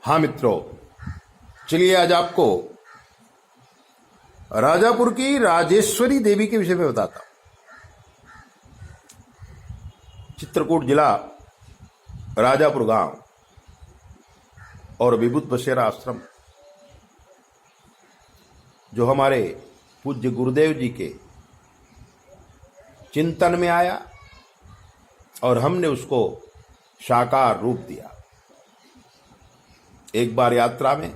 हाँ मित्रों, चलिए आज आपको राजापुर की राजेश्वरी देवी के विषय में बताता हूं। चित्रकूट जिला, राजापुर गांव और विभूत बसेरा आश्रम जो हमारे पूज्य गुरुदेव जी के चिंतन में आया और हमने उसको साकार रूप दिया। एक बार यात्रा में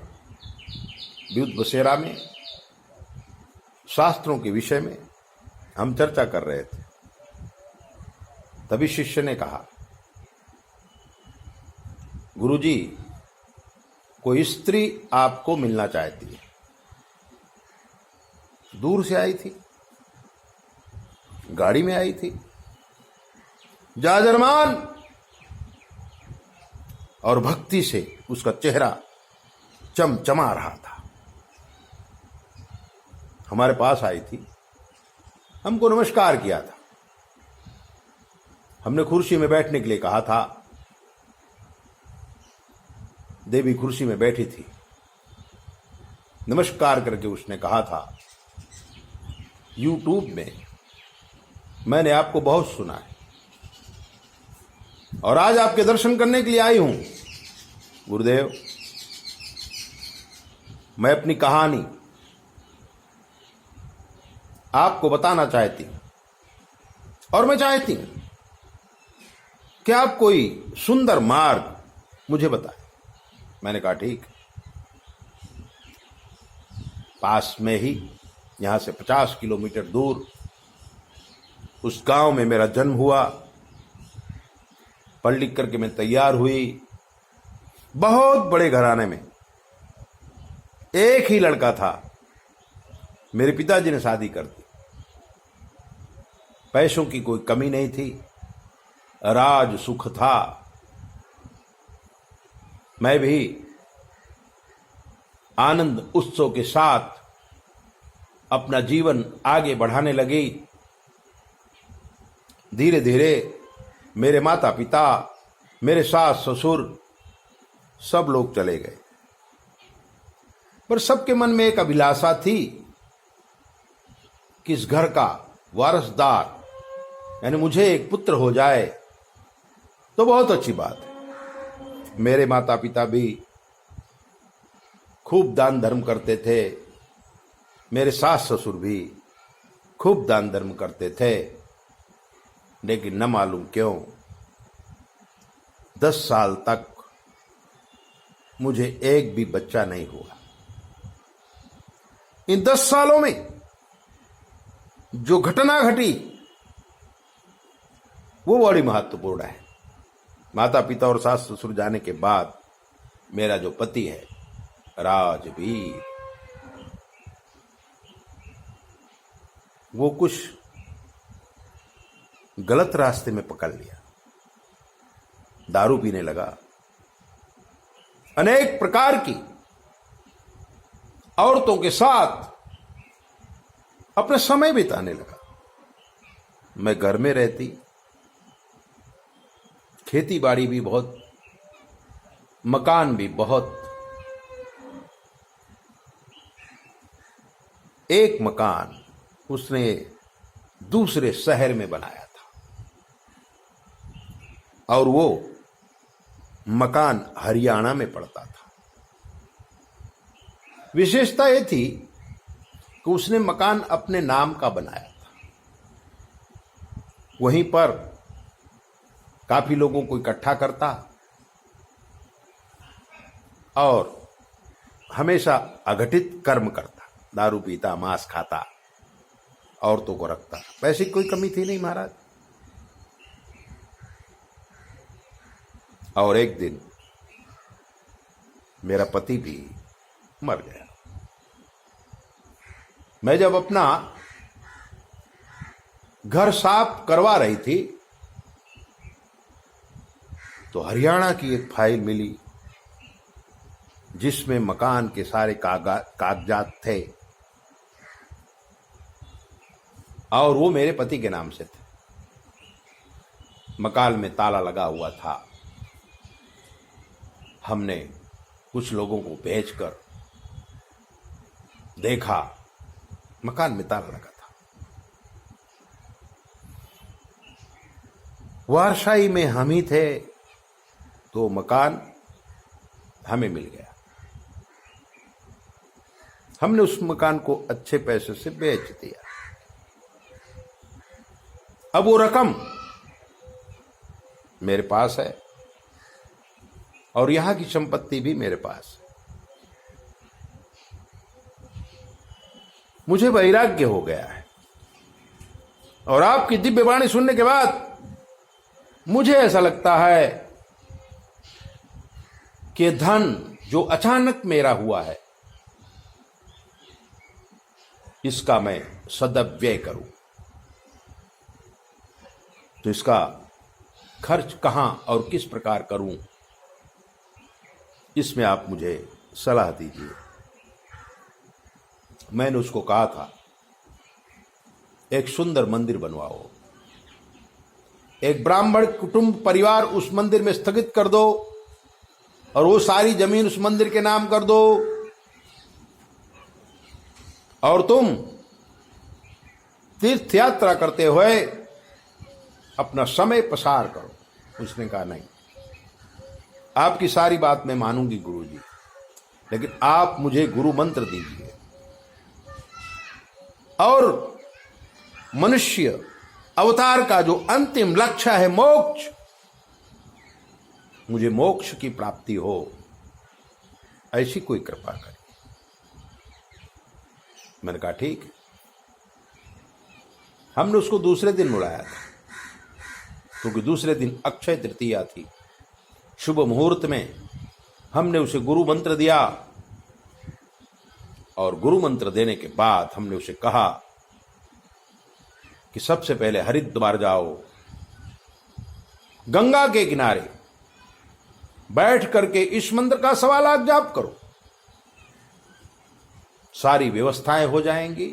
विभूत बसेरा में शास्त्रों के विषय में हम चर्चा कर रहे थे। तभी शिष्य ने कहा, गुरुजी, कोई स्त्री आपको मिलना चाहती है। दूर से आई थी, गाड़ी में आई थी, जाजरमान, और भक्ति से उसका चेहरा चमचमा रहा था। हमारे पास आई थी, हमको नमस्कार किया था। हमने कुर्सी में बैठने के लिए कहा था। देवी कुर्सी में बैठी थी। नमस्कार करके उसने कहा था, यूट्यूब में मैंने आपको बहुत सुना है और आज आपके दर्शन करने के लिए आई हूं। गुरुदेव, मैं अपनी कहानी आपको बताना चाहती हूं और मैं चाहती हूं कि आप कोई सुंदर मार्ग मुझे बताएं। मैंने कहा ठीक। पास में ही, यहां से 50 किलोमीटर दूर, उस गांव में मेरा जन्म हुआ। पढ़ लिख करके मैं तैयार हुई। बहुत बड़े घराने में एक ही लड़का था। मेरे पिताजी ने शादी कर दी। पैसों की कोई कमी नहीं थी, राज सुख था। मैं भी आनंद उत्सव के साथ अपना जीवन आगे बढ़ाने लगी। धीरे धीरे मेरे माता पिता, मेरे सास ससुर सब लोग चले गए, पर सबके मन में एक अभिलाषा थी कि इस घर का वारसदार यानी मुझे एक पुत्र हो जाए तो बहुत अच्छी बात है। मेरे माता पिता भी खूब दान धर्म करते थे। मेरे सास ससुर भी खूब दान धर्म करते थे, लेकिन न मालूम क्यों 10 साल तक मुझे एक भी बच्चा नहीं हुआ। इन 10 सालों में जो घटना घटी वो बड़ी महत्वपूर्ण है। माता पिता और सास ससुर जाने के बाद मेरा जो पति है राजवीर, वो कुछ गलत रास्ते में पकड़ लिया। दारू पीने लगा, अनेक प्रकार की औरतों के साथ अपना समय बिताने लगा। मैं घर में रहती, खेती बाड़ी भी बहुत, मकान भी बहुत। एक मकान उसने दूसरे शहर में बनाया था और वो मकान हरियाणा में पड़ता था। विशेषता ये थी कि उसने मकान अपने नाम का बनाया था। वहीं पर काफी लोगों को इकट्ठा करता और हमेशा अघटित कर्म करता, दारू पीता, मांस खाता, औरतों को रखता। पैसे की कोई कमी थी नहीं महाराज। और एक दिन मेरा पति भी मर गया। मैं जब अपना घर साफ करवा रही थी तो हरियाणा की एक फाइल मिली जिसमें मकान के सारे कागजात थे और वो मेरे पति के नाम से थे। मकान में ताला लगा हुआ था। हमने कुछ लोगों को भेजकर देखा, मकान में ताला लगा था। वारसाई में हम ही थे तो मकान हमें मिल गया। हमने उस मकान को अच्छे पैसे से बेच दिया। अब वो रकम मेरे पास है और यहां की संपत्ति भी मेरे पास है। मुझे वैराग्य हो गया है और आपकी दिव्य वाणी सुनने के बाद मुझे ऐसा लगता है कि धन जो अचानक मेरा हुआ है इसका मैं सदव्यय करूं, तो इसका खर्च कहां और किस प्रकार करूं, इसमें आप मुझे सलाह दीजिए। मैंने उसको कहा था एक सुंदर मंदिर बनवाओ, एक ब्राह्मण कुटुंब परिवार उस मंदिर में स्थगित कर दो और वो सारी जमीन उस मंदिर के नाम कर दो और तुम तीर्थ यात्रा करते हुए अपना समय पसार करो। उसने कहा नहीं, आपकी सारी बात मैं मानूंगी गुरुजी, लेकिन आप मुझे गुरु मंत्र दीजिए और मनुष्य अवतार का जो अंतिम लक्ष्य है मोक्ष, मुझे मोक्ष की प्राप्ति हो, ऐसी कोई कृपा करें। मैंने कहा ठीक है। हमने उसको दूसरे दिन बुलाया था क्योंकि दूसरे दिन अक्षय तृतीया थी। शुभ मुहूर्त में हमने उसे गुरु मंत्र दिया और गुरु मंत्र देने के बाद हमने उसे कहा कि सबसे पहले हरिद्वार जाओ, गंगा के किनारे बैठ करके इस मंत्र का 1.25 लाख जाप करो, सारी व्यवस्थाएं हो जाएंगी।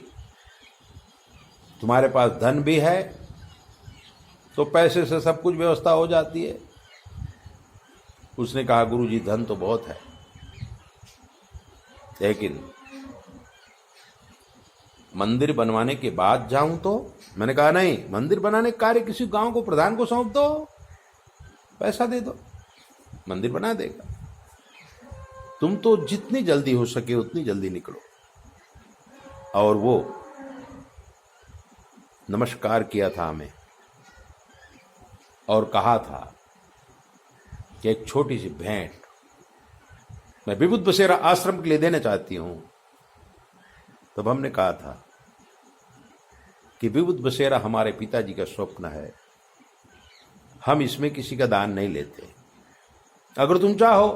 तुम्हारे पास धन भी है तो पैसे से सब कुछ व्यवस्था हो जाती है। उसने कहा गुरुजी धन तो बहुत है, लेकिन मंदिर बनवाने के बाद जाऊं तो? मैंने कहा नहीं, मंदिर बनाने का कार्य किसी गांव को प्रधान को सौंप दो, पैसा दे दो, मंदिर बना देगा। तुम तो जितनी जल्दी हो सके उतनी जल्दी निकलो। और वो नमस्कार किया था हमें और कहा था कि एक छोटी सी भेंट मैं विबुध बसेरा आश्रम के लिए देना चाहती हूं। तब हमने कहा था कि विबुध बसेरा हमारे पिताजी का स्वप्न है, हम इसमें किसी का दान नहीं लेते। अगर तुम चाहो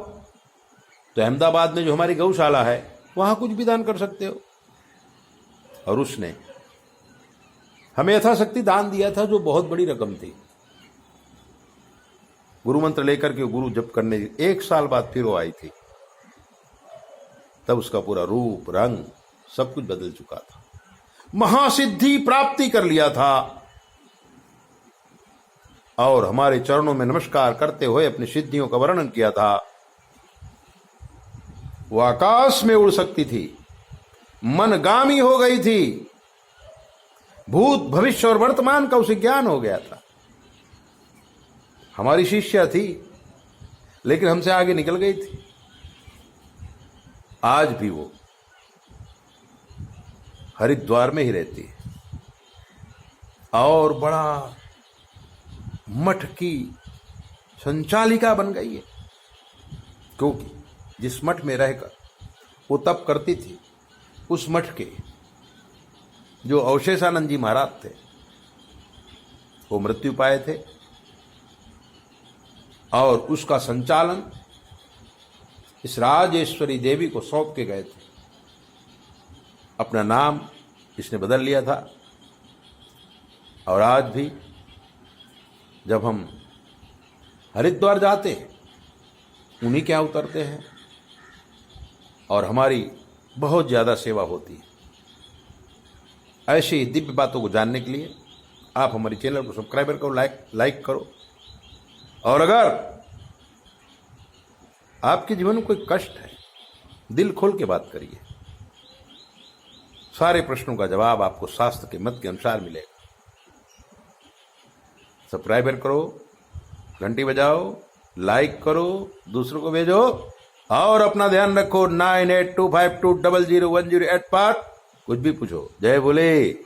तो अहमदाबाद में जो हमारी गौशाला है वहां कुछ भी दान कर सकते हो। और उसने हमें यथाशक्ति दान दिया था, जो बहुत बड़ी रकम थी। गुरु मंत्र लेकर के गुरु जप करने 1 साल बाद फिर वो आई थी, तब उसका पूरा रूप रंग सब कुछ बदल चुका था। महासिद्धि प्राप्ति कर लिया था और हमारे चरणों में नमस्कार करते हुए अपनी सिद्धियों का वर्णन किया था। वो आकाश में उड़ सकती थी, मनगामी हो गई थी, भूत भविष्य और वर्तमान का उसे ज्ञान हो गया था। हमारी शिष्या थी लेकिन हमसे आगे निकल गई थी। आज भी वो हरिद्वार में ही रहती है और बड़ा मठ की संचालिका बन गई है, क्योंकि जिस मठ में रहकर वो तप करती थी, उस मठ के जो अवशेषानंद जी महाराज थे वो मृत्यु पाए थे और उसका संचालन इस राजेश्वरी देवी को सौंप के गए थे। अपना नाम इसने बदल लिया था और आज भी जब हम हरिद्वार जाते हैं उन्हीं के यहाँ उतरते हैं और हमारी बहुत ज़्यादा सेवा होती है। ऐसी दिव्य बातों को जानने के लिए आप हमारे चैनल को सब्सक्राइब करो, लाइक करो। और अगर आपके जीवन में कोई कष्ट है दिल खोल के बात करिए, सारे प्रश्नों का जवाब आपको शास्त्र के मत के अनुसार मिलेगा। सब्सक्राइबर करो, घंटी बजाओ, लाइक करो, दूसरों को भेजो और अपना ध्यान रखो। 9825200108 पर कुछ भी पूछो। जय बोले।